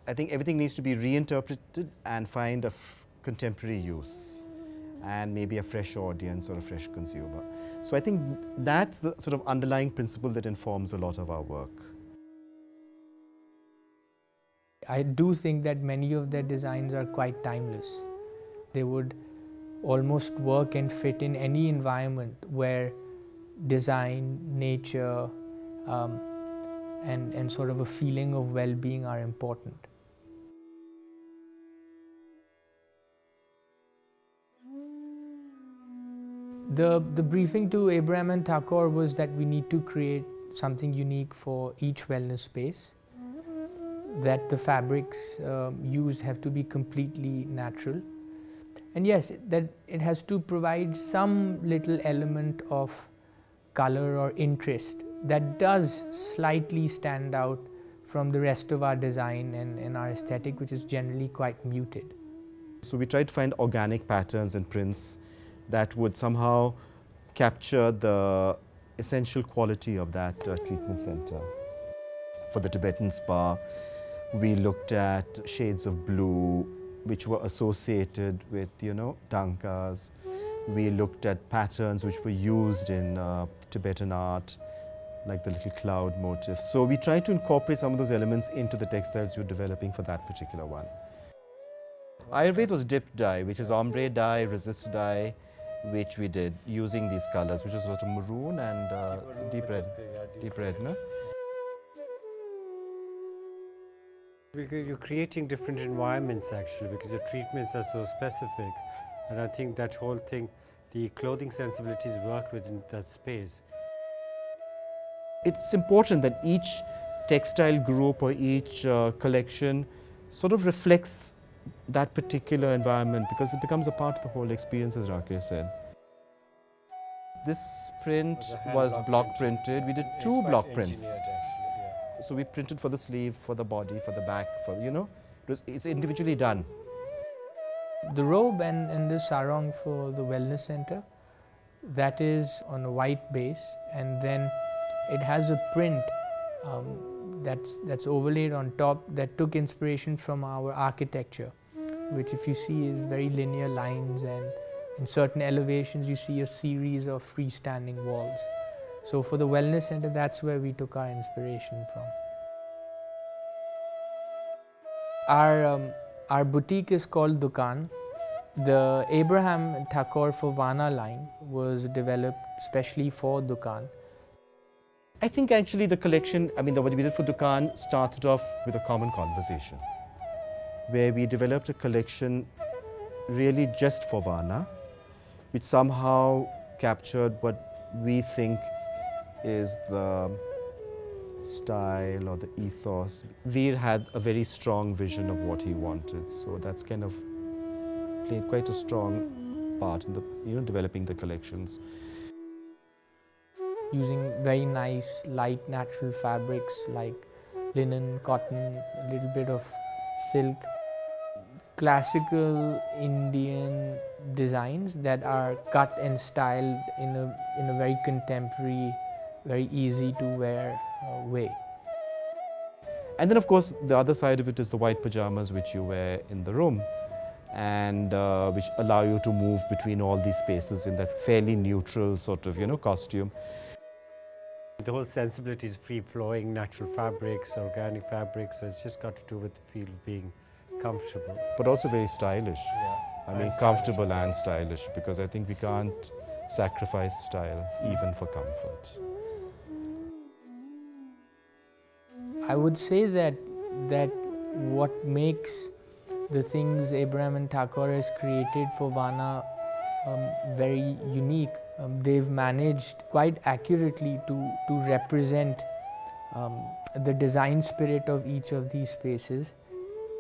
I think everything needs to be reinterpreted and find a contemporary use and maybe a fresh audience or a fresh consumer. So I think that's the sort of underlying principle that informs a lot of our work. I do think that many of their designs are quite timeless. They would almost work and fit in any environment where design, nature, and sort of a feeling of well-being are important. The briefing to Abraham and Thakore was that we need to create something unique for each wellness space, that the fabrics used have to be completely natural, and yes, that it has to provide some little element of color or interest that does slightly stand out from the rest of our design and our aesthetic, which is generally quite muted. So we tried to find organic patterns and prints that would somehow capture the essential quality of that treatment center. For the Tibetan spa, we looked at shades of blue which were associated with, tankas. We looked at patterns which were used in Tibetan art, like the little cloud motif. So we tried to incorporate some of those elements into the textiles we were developing for that particular one. Ayurveda was dip dye, which is ombre dye, resist dye, which we did using these colors, which is sort of maroon and deep red, no? Because you're creating different environments actually, because your treatments are so specific, and I think that whole thing, the clothing sensibilities work within that space. It's important that each textile group or each collection sort of reflects that particular environment, because it becomes a part of the whole experience, as Rakesh said. This print was block printed. We did 2 block prints. So we printed for the sleeve, for the body, for the back, it's individually done. The robe and the sarong for the wellness center, that is on a white base, and then it has a print that's overlaid on top that took inspiration from our architecture, which if you see is very linear lines, and in certain elevations you see a series of freestanding walls. So for the wellness center, that's where we took our inspiration from. Our boutique is called Dukan. The Abraham Thakore for Vana line was developed specially for Dukan. I think actually the collection, what we did for Dukan started off with a common conversation, where we developed a collection really just for Vana, which somehow captured what we think is the style or the ethos. Veer had a very strong vision of what he wanted, so that's kind of played quite a strong part in the, developing the collections. Using very nice, light, natural fabrics like linen, cotton, a little bit of silk. Classical Indian designs that are cut and styled in a very contemporary, very easy to wear way. And then of course the other side of it is the white pajamas which you wear in the room, and which allow you to move between all these spaces in that fairly neutral sort of costume. The whole sensibility is free-flowing, natural fabrics, organic fabrics, so it's just got to do with the feel of being comfortable. But also very stylish. Yeah. Comfortable and stylish, because I think we can't sacrifice style even for comfort. I would say that what makes the things Abraham and Thakore has created for Vana very unique, they've managed quite accurately to represent the design spirit of each of these spaces,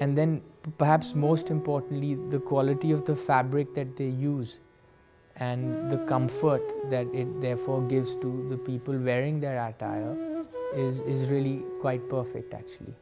and then perhaps most importantly the quality of the fabric that they use and the comfort that it therefore gives to the people wearing their attire is really quite perfect actually.